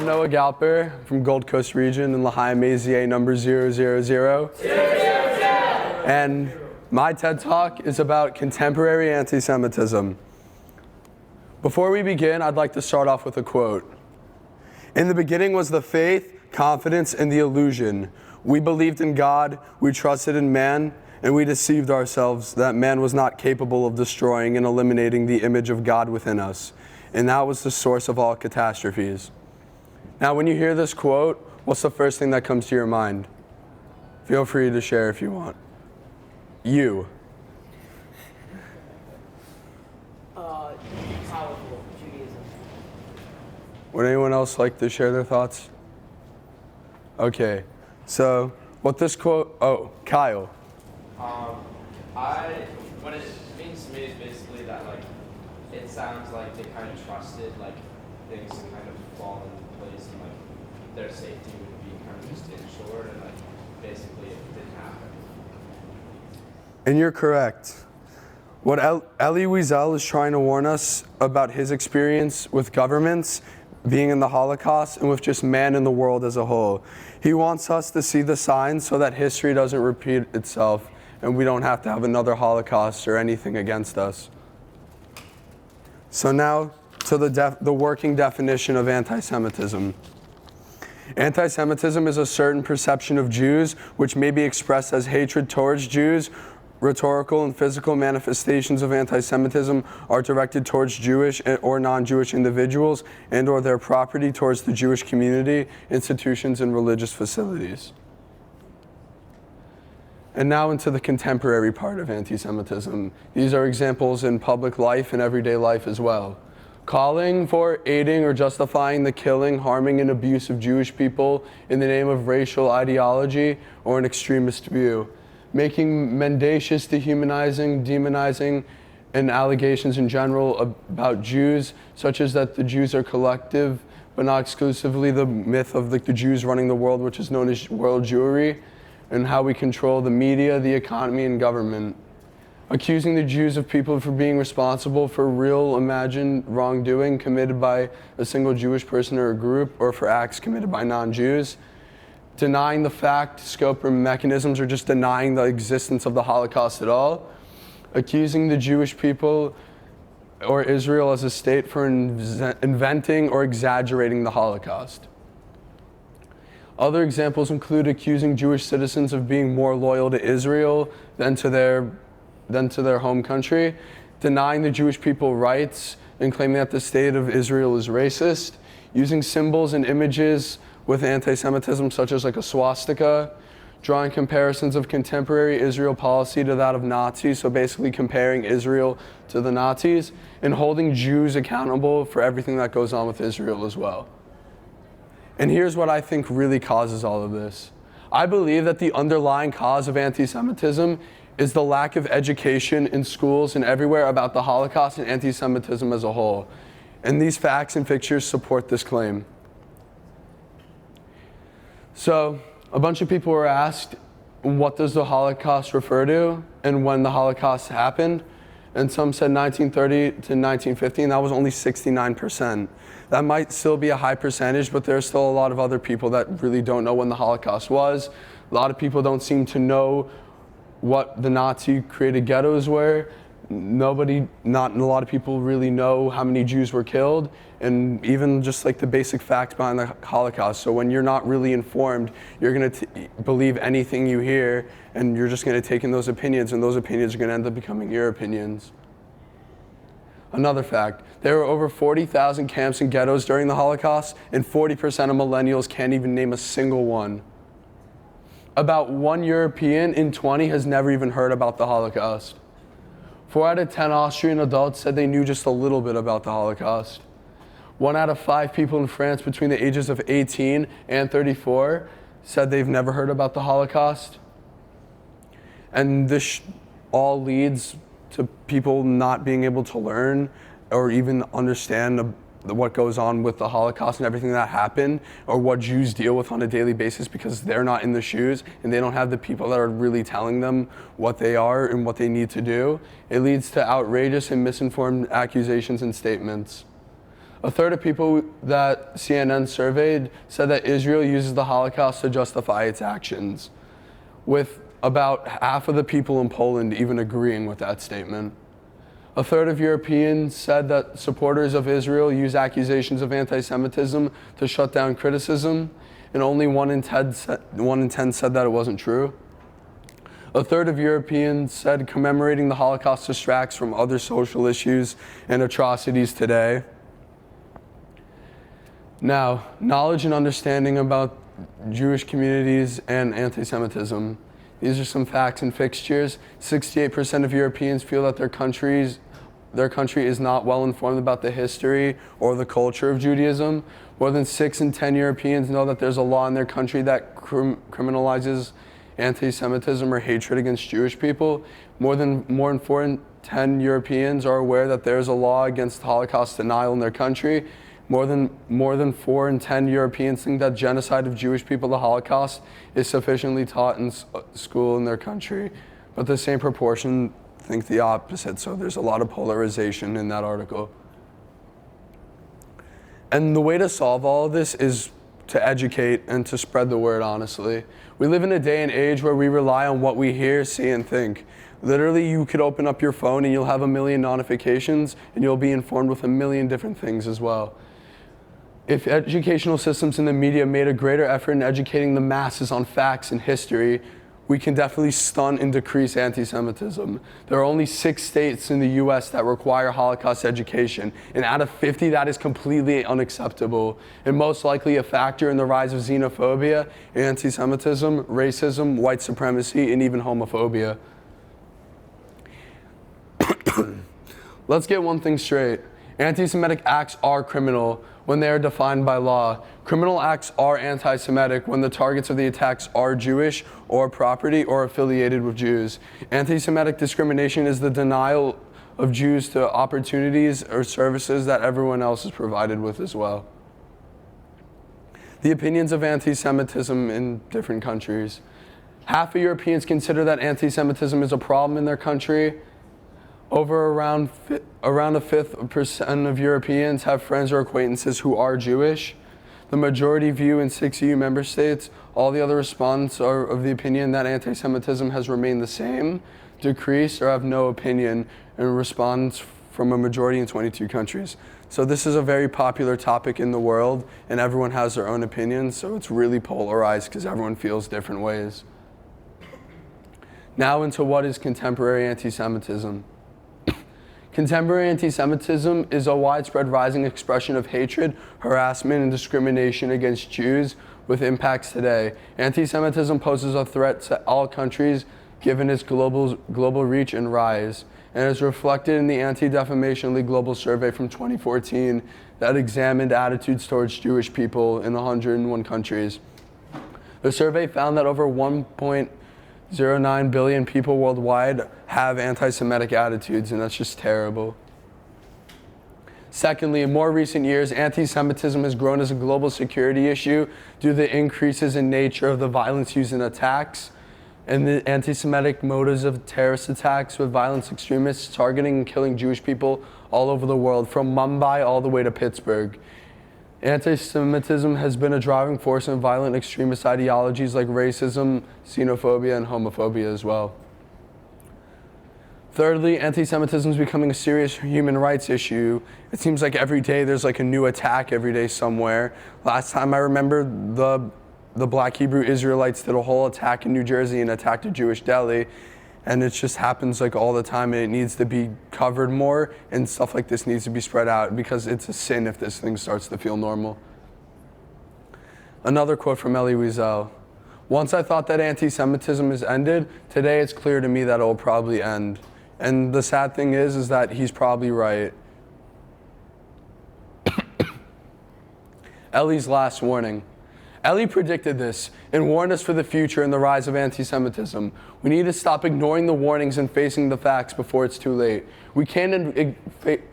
I'm Noah Galper from Gold Coast region in Lehigh, Mazier number 000. And my TED Talk is about contemporary anti-Semitism. Before we begin, I'd like to start off with a quote. In the beginning was the faith, confidence, and the illusion. We believed in God, we trusted in man, and we deceived ourselves that man was not capable of destroying and eliminating the image of God within us. And that was the source of all catastrophes. Now, when you hear this quote, what's the first thing that comes to your mind? Feel free to share if you want. You. Powerful Judaism. Would anyone else like to share their thoughts? Okay, so what this quote, Kyle. What it means to me is basically that, like, it sounds like they kind of trusted, like, things to kind of fall into place and, like, their safety would be kind of just ensured and, like, basically it didn't happen. And you're correct. What Elie Wiesel is trying to warn us about his experience with governments, being in the Holocaust, and with just man in the world as a whole. He wants us to see the signs so that history doesn't repeat itself and we don't have to have another Holocaust or anything against us. So now to the working definition of anti-Semitism. Anti-Semitism is a certain perception of Jews which may be expressed as hatred towards Jews. Rhetorical and physical manifestations of anti-Semitism are directed towards Jewish or non-Jewish individuals and or their property, towards the Jewish community, institutions, and religious facilities. And now into the contemporary part of anti-Semitism. These are examples in public life and everyday life as well. Calling for, aiding, or justifying the killing, harming, and abuse of Jewish people in the name of racial ideology or an extremist view. Making mendacious, dehumanizing, demonizing, and allegations in general about Jews, such as that the Jews are collective, but not exclusively, the myth of the Jews running the world, which is known as world Jewry, and how we control the media, the economy, and government. Accusing the Jews of people for being responsible for real imagined wrongdoing committed by a single Jewish person or a group, or for acts committed by non-Jews. Denying the fact, scope, or mechanisms, or just denying the existence of the Holocaust at all. Accusing the Jewish people or Israel as a state for inventing or exaggerating the Holocaust. Other examples include accusing Jewish citizens of being more loyal to Israel than to their home country, denying the Jewish people rights and claiming that the state of Israel is racist, using symbols and images with anti-Semitism, such as like a swastika, drawing comparisons of contemporary Israel policy to that of Nazis, so basically comparing Israel to the Nazis, and holding Jews accountable for everything that goes on with Israel as well. And here's what I think really causes all of this. I believe that the underlying cause of anti-Semitism is the lack of education in schools and everywhere about the Holocaust and anti-Semitism as a whole. And these facts and pictures support this claim. So, a bunch of people were asked, what does the Holocaust refer to and when the Holocaust happened? And some said 1930 to 1950, and that was only 69%. That might still be a high percentage, but there's still a lot of other people that really don't know when the Holocaust was. A lot of people don't seem to know what the Nazi-created ghettos were. Not a lot of people really know how many Jews were killed, and even just like the basic facts behind the Holocaust. So when you're not really informed, you're going to believe anything you hear, and you're just going to take in those opinions, and those opinions are going to end up becoming your opinions. Another fact, there were over 40,000 camps and ghettos during the Holocaust, and 40% of millennials can't even name a single one. About 1 European in 20 has never even heard about the Holocaust. 4 out of 10 Austrian adults said they knew just a little bit about the Holocaust. 1 out of 5 people in France between the ages of 18 and 34 said they've never heard about the Holocaust. And this all leads to people not being able to learn or even understand what goes on with the Holocaust and everything that happened, or what Jews deal with on a daily basis, because they're not in the shoes and they don't have the people that are really telling them what they are and what they need to do. It leads to outrageous and misinformed accusations and statements. A third of people that CNN surveyed said that Israel uses the Holocaust to justify its actions, with about half of the people in Poland even agreeing with that statement. A third of Europeans said that supporters of Israel use accusations of anti-Semitism to shut down criticism, and only 1 in 10 said that it wasn't true. A third of Europeans said commemorating the Holocaust distracts from other social issues and atrocities today. Now, knowledge and understanding about Jewish communities and anti-Semitism. These are some facts and fixtures. 68% of Europeans feel that their country is not well informed about the history or the culture of Judaism. More than 6 in 10 Europeans know that there's a law in their country that criminalizes anti-Semitism or hatred against Jewish people. More than 4 in 10 Europeans are aware that there's a law against Holocaust denial in their country. More than 4 in 10 Europeans think that genocide of Jewish people, the Holocaust, is sufficiently taught in school in their country, but the same proportion think the opposite. So there's a lot of polarization in that article. And the way to solve all of this is to educate and to spread the word, honestly. We live in a day and age where we rely on what we hear, see, and think. Literally, you could open up your phone and you'll have a million notifications and you'll be informed with a million different things as well. If educational systems and the media made a greater effort in educating the masses on facts and history, we can definitely stunt and decrease anti-Semitism. There are only 6 states in the US that require Holocaust education, and out of 50, that is completely unacceptable, and most likely a factor in the rise of xenophobia, anti-Semitism, racism, white supremacy, and even homophobia. Let's get one thing straight. Anti-Semitic acts are criminal when they are defined by law. Criminal acts are anti-Semitic when the targets of the attacks are Jewish or property or affiliated with Jews. Anti-Semitic discrimination is the denial of Jews to opportunities or services that everyone else is provided with as well. The opinions of anti-Semitism in different countries. Half of Europeans consider that anti-Semitism is a problem in their country. Around a fifth percent of Europeans have friends or acquaintances who are Jewish. The majority view in 6 EU member states. All the other respondents are of the opinion that anti-Semitism has remained the same, decreased, or have no opinion, and response from a majority in 22 countries. So this is a very popular topic in the world, and everyone has their own opinions, so it's really polarized because everyone feels different ways. Now into what is contemporary anti-Semitism. Contemporary anti-Semitism is a widespread rising expression of hatred, harassment, and discrimination against Jews with impacts today. Anti-Semitism poses a threat to all countries given its global reach and rise, and is reflected in the Anti-Defamation League Global Survey from 2014 that examined attitudes towards Jewish people in 101 countries. The survey found that over 1.09 billion people worldwide have anti-Semitic attitudes, and that's just terrible. Secondly, in more recent years, anti-Semitism has grown as a global security issue due to the increases in nature of the violence used in attacks and the anti-Semitic motives of terrorist attacks with violent extremists targeting and killing Jewish people all over the world, from Mumbai all the way to Pittsburgh. Anti-Semitism has been a driving force in violent extremist ideologies like racism, xenophobia, and homophobia as well. Thirdly, anti-Semitism is becoming a serious human rights issue. It seems like every day there's like a new attack every day somewhere. Last time I remember, the Black Hebrew Israelites did a whole attack in New Jersey and attacked a Jewish deli. And it just happens like all the time, and it needs to be covered more, and stuff like this needs to be spread out because it's a sin if this thing starts to feel normal. Another quote from Elie Wiesel. Once I thought that anti-Semitism is ended, today it's clear to me that it will probably end. And the sad thing is that he's probably right. Elie's last warning. Elie predicted this and warned us for the future and the rise of anti-Semitism. We need to stop ignoring the warnings and facing the facts before it's too late. We can't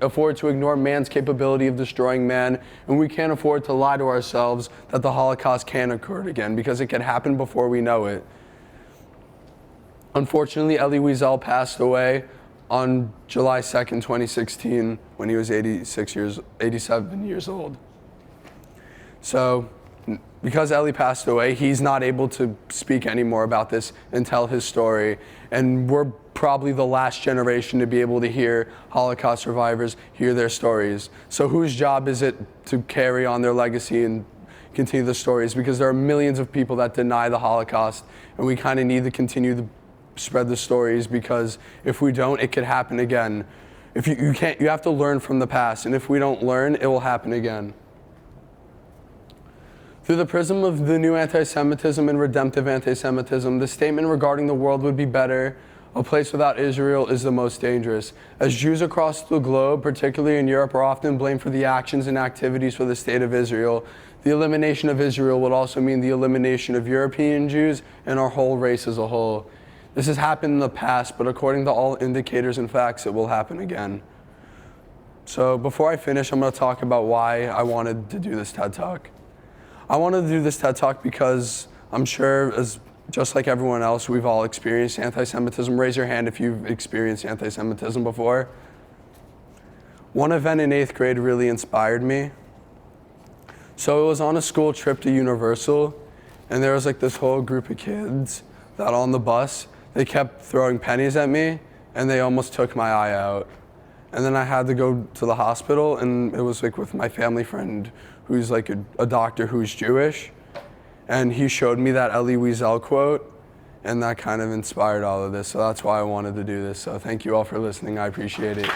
afford to ignore man's capability of destroying man, and we can't afford to lie to ourselves that the Holocaust can occur again, because it can happen before we know it. Unfortunately, Elie Wiesel passed away on July 2nd, 2016, when he was 87 years old. So because Eli passed away, he's not able to speak anymore about this and tell his story. And we're probably the last generation to be able to hear Holocaust survivors, hear their stories. So whose job is it to carry on their legacy and continue the stories? Because there are millions of people that deny the Holocaust, and we kind of need to continue to spread the stories, because if we don't, it could happen again. If you have to learn from the past, and if we don't learn, it will happen again. Through the prism of the new anti-Semitism and redemptive anti-Semitism, the statement regarding the world would be better, a place without Israel is the most dangerous. As Jews across the globe, particularly in Europe, are often blamed for the actions and activities for the state of Israel, the elimination of Israel would also mean the elimination of European Jews and our whole race as a whole. This has happened in the past, but according to all indicators and facts, it will happen again. So before I finish, I'm going to talk about why I wanted to do this TED Talk. I wanted to do this TED Talk because I'm sure, just like everyone else, we've all experienced anti-Semitism. Raise your hand if you've experienced anti-Semitism before. One event in 8th grade really inspired me. So it was on a school trip to Universal, and there was like this whole group of kids that on the bus, they kept throwing pennies at me, and they almost took my eye out. And then I had to go to the hospital, and it was like with my family friend who's like a doctor who's Jewish. And he showed me that Elie Wiesel quote, and that kind of inspired all of this. So that's why I wanted to do this. So thank you all for listening. I appreciate it.